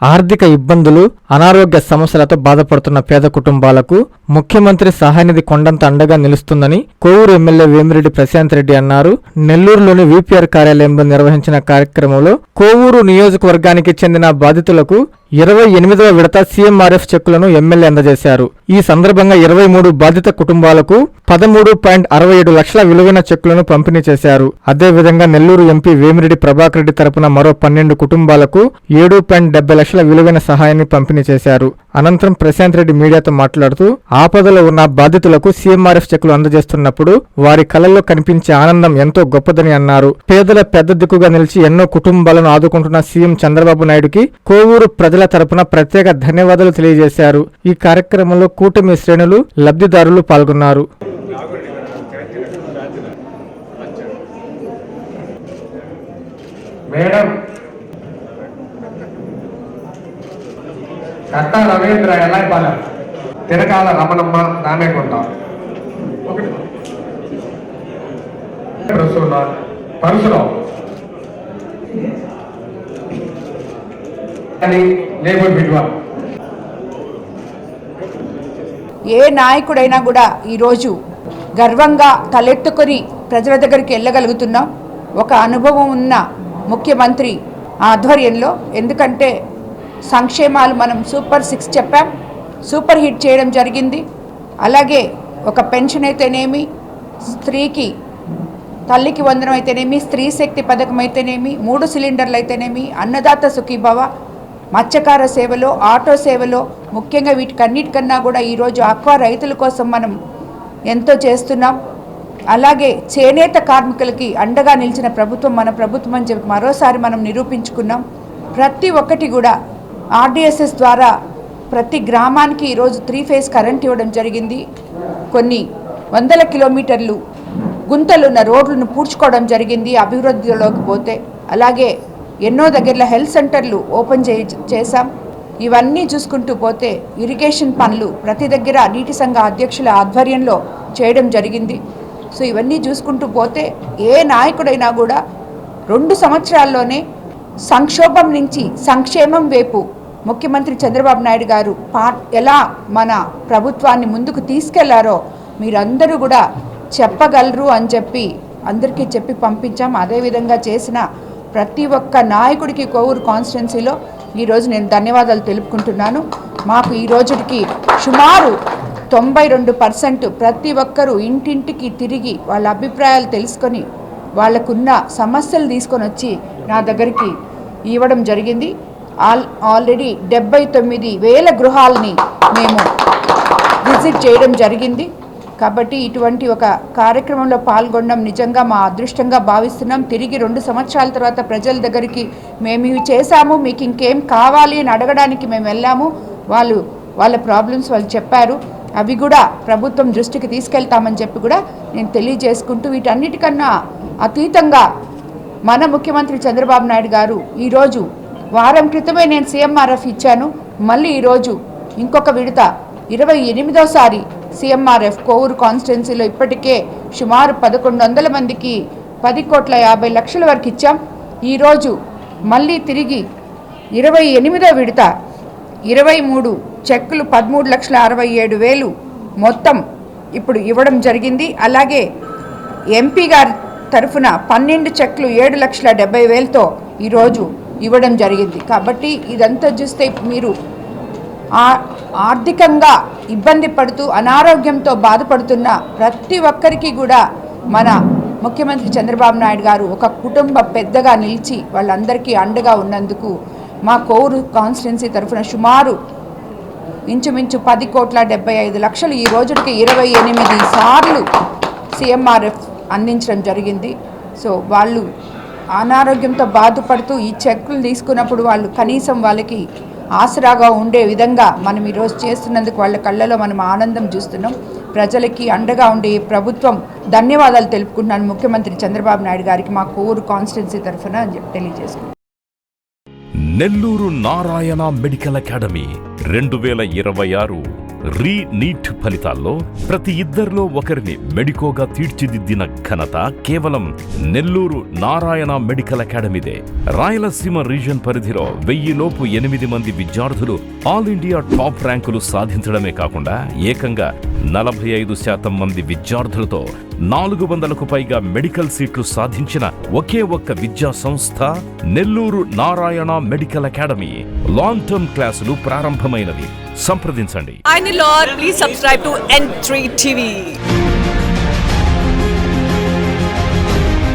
ఆర్థిక ఇబ్బందులు, అనారోగ్య సమస్యలతో బాధపడుతున్న పేద కుటుంబాలకు ముఖ్యమంత్రి సహాయనిధి కొండంత అండగా నిలుస్తుందని కోవూరు ఎమ్మెల్యే వేమిరెడ్డి ప్రశాంత్ రెడ్డి అన్నారు. నెల్లూరులోని వీపీఆర్ కార్యాలయంలో నిర్వహించిన కార్యక్రమంలో కోవూరు నియోజకవర్గానికి చెందిన బాధితులకు 28వ విడత సీఎంఆర్ఎఫ్ చెక్కులను ఎమ్మెల్యే అందజేశారు. ఈ సందర్భంగా 23 బాధిత కుటుంబాలకు 13.67 లక్షల విలువైన చెక్కులను పంపిణీ చేశారు. అదేవిధంగా నెల్లూరు ఎంపీ వేమిరెడ్డి ప్రభాకర్ రెడ్డి తరపున మరో 12 కుటుంబాలకు 7.70 లక్షల విలువైన సహాయాన్ని పంపిణీ చేశారు. అనంతరం ప్రశాంత్ రెడ్డి మీడియాతో మాట్లాడుతూ ఆపదలో ఉన్న బాధితులకు సీఎంఆర్ఎఫ్ చెక్కులు అందజేస్తున్నప్పుడు వారి కళల్లో కనిపించే ఆనందం ఎంతో గొప్పదని అన్నారు. పేదల పెద్ద దిక్కుగా నిలిచి ఎన్నో కుటుంబాలను ఆదుకుంటున్న సీఎం చంద్రబాబు నాయుడుకి కోవూరు ప్రజల తరపున ప్రత్యేక ధన్యవాదాలు తెలియజేశారు. ఈ కార్యక్రమంలో కూటమి శ్రేణులు, లబ్ధిదారులు పాల్గొన్నారు. మేడం కట్ట రవీంద్ర ఎల్లాయిపాలెం, తిరకాల రమణమ్మ రామేకుంట, పరశురావు లేబర్ విద్వాన్. ఏ నాయకుడైనా కూడా ఈరోజు గర్వంగా తలెత్తుకొని ప్రజల దగ్గరికి వెళ్ళగలుగుతున్నాం ఒక అనుభవం ఉన్న ముఖ్యమంత్రి ఆధ్వర్యంలో. ఎందుకంటే సంక్షేమాలు మనం సూపర్ 6 చెప్పాం, సూపర్ హిట్ చేయడం జరిగింది. అలాగే ఒక పెన్షన్ అయితేనేమి, స్త్రీకి తల్లికి వందనం అయితేనేమి, స్త్రీ శక్తి పథకం అయితేనేమి, 3 సిలిండర్లు అయితేనేమి, అన్నదాత సుఖీభవ, మత్స్యకార సేవలో, ఆటో సేవలో, ముఖ్యంగా వీటికన్నిటికన్నా కూడా ఈరోజు ఆక్వా రైతుల కోసం మనం ఎంతో చేస్తున్నాం. అలాగే చేనేత కార్మికులకి అండగా నిలిచిన ప్రభుత్వం మన ప్రభుత్వం అని చెప్పి మరోసారి మనం నిరూపించుకున్నాం. ప్రతి ఒక్కటి కూడా ఆర్డీఎస్ఎస్ ద్వారా ప్రతి గ్రామానికి ఈరోజు 3 ఫేజ్ కరెంట్ ఇవ్వడం జరిగింది. కొన్ని వందల కిలోమీటర్లు గుంతలున్న రోడ్లను పూడ్చుకోవడం జరిగింది అభివృద్ధిలోకి పోతే. అలాగే ఎన్నో దగ్గరలో హెల్త్ సెంటర్లు ఓపెన్ చేశాం. ఇవన్నీ చూసుకుంటూ పోతే ఇరిగేషన్ పనులు ప్రతి దగ్గర నీటి సంఘ అధ్యక్షుల ఆధ్వర్యంలో చేయడం జరిగింది. సో ఇవన్నీ చూసుకుంటూ పోతే ఏ నాయకుడైనా కూడా 2 సంవత్సరాల్లోనే సంక్షోభం నుంచి సంక్షేమం వైపు ముఖ్యమంత్రి చంద్రబాబు నాయుడు గారు ఎలా మన ప్రభుత్వాన్ని ముందుకు తీసుకెళ్లారో మీరందరూ కూడా చెప్పగలరు అని చెప్పి అందరికీ చెప్పి పంపించాం. అదేవిధంగా చేసిన ప్రతి ఒక్క నాయకుడికి కోవూరు కాన్స్టిట్యున్సీలో ఈరోజు నేను ధన్యవాదాలు తెలుపుకుంటున్నాను. మాకు ఈ రోజుకి సుమారు 92% ప్రతి ఒక్కరూ ఇంటింటికి తిరిగి వాళ్ళ అభిప్రాయాలు తెలుసుకొని వాళ్ళకున్న సమస్యలు తీసుకొని వచ్చి నా దగ్గరికి ఇవ్వడం జరిగింది. ఆల్రెడీ 79,000 గృహాలని మేము విజిట్ చేయడం జరిగింది. కాబట్టి ఇటువంటి ఒక కార్యక్రమంలో పాల్గొనడం నిజంగా మా అదృష్టంగా భావిస్తున్నాం. తిరిగి 2 సంవత్సరాల తర్వాత ప్రజల దగ్గరికి మేము ఇవి చేశాము, మీకు ఇంకేం కావాలి అని అడగడానికి మేము వెళ్ళాము. వాళ్ళ ప్రాబ్లమ్స్ వాళ్ళు చెప్పారు. అవి కూడా ప్రభుత్వం దృష్టికి తీసుకెళ్తామని చెప్పి కూడా నేను తెలియజేసుకుంటూ, వీటన్నిటికన్నా అతీతంగా మన ముఖ్యమంత్రి చంద్రబాబు నాయుడు గారు ఈరోజు వారం క్రితమే నేను సీఎంఆర్ఎఫ్ ఇచ్చాను. మళ్ళీ ఈరోజు ఇంకొక విడత 28వ సీఎంఆర్ఎఫ్ కోవూరు కాన్స్టిట్యున్సీలో ఇప్పటికే సుమారు 1100 మందికి 10,50 లక్షల వరకు ఇచ్చాం. ఈరోజు మళ్ళీ తిరిగి 28వ విడత 23 చెక్కులు 13,67,000 మొత్తం ఇప్పుడు ఇవ్వడం జరిగింది. అలాగే ఎంపీ గారి తరఫున 12 చెక్లు 7,70,000తో ఈరోజు ఇవ్వడం జరిగింది. కాబట్టి ఇదంతా చూస్తే మీరు ఆర్థికంగా ఇబ్బంది పడుతూ అనారోగ్యంతో బాధపడుతున్న ప్రతి ఒక్కరికి కూడా మన ముఖ్యమంత్రి చంద్రబాబు నాయుడు గారు ఒక కుటుంబ పెద్దగా నిలిచి వాళ్ళందరికీ అండగా ఉన్నందుకు మా కోవూరు కాన్స్టిట్యున్సీ తరఫున సుమారు ఇంచుమించు 10,75 లక్షలు ఈ రోజుకి 28 సార్లు సీఎంఆర్ఎఫ్ అందించడం జరిగింది. సో వాళ్ళు అనారోగ్యంతో బాధపడుతూ ఈ చెక్కులు తీసుకున్నప్పుడు వాళ్ళు కనీసం వాళ్ళకి ఆసరాగా ఉండే విధంగా మనం ఈరోజు చేస్తున్నందుకు వాళ్ళ కళ్ళలో మనం ఆనందం చూస్తున్నాం. ప్రజలకి అండగా ఉండే ఈ ప్రభుత్వం ధన్యవాదాలు తెలుపుకుంటున్నాను ముఖ్యమంత్రి చంద్రబాబు నాయుడు గారికి మా కోవూరు కాన్స్టిట్యున్సీ తరఫున తెలియజేసుకుంటున్నాను. Nellore Narayana medical academy 2026 NEET ఫలితాల్లో ప్రతి ఇద్దరిలో ఒకరిని మెడికోగా తీర్చిదిద్దిన ఘనత కేవలం నెల్లూరు నారాయణ మెడికల్ అకాడమీదే. రాయలసీమ రీజన్ పరిధిలో 1000 లోపు 8 మంది విద్యార్థులు ఆల్ ఇండియా టాప్ ర్యాంకులు సాధించడమే కాకుండా ఏకంగా 45% మంది విద్యార్థులతో 400కు పైగా మెడికల్ సీట్లు సాధించిన ఒకే ఒక్క విద్యా సంస్థ Nellore Narayana medical academy. Long term క్లాసులు ప్రారంభమైనవి. సంప్రదించండి. Hi Nellore, please subscribe to N3 TV.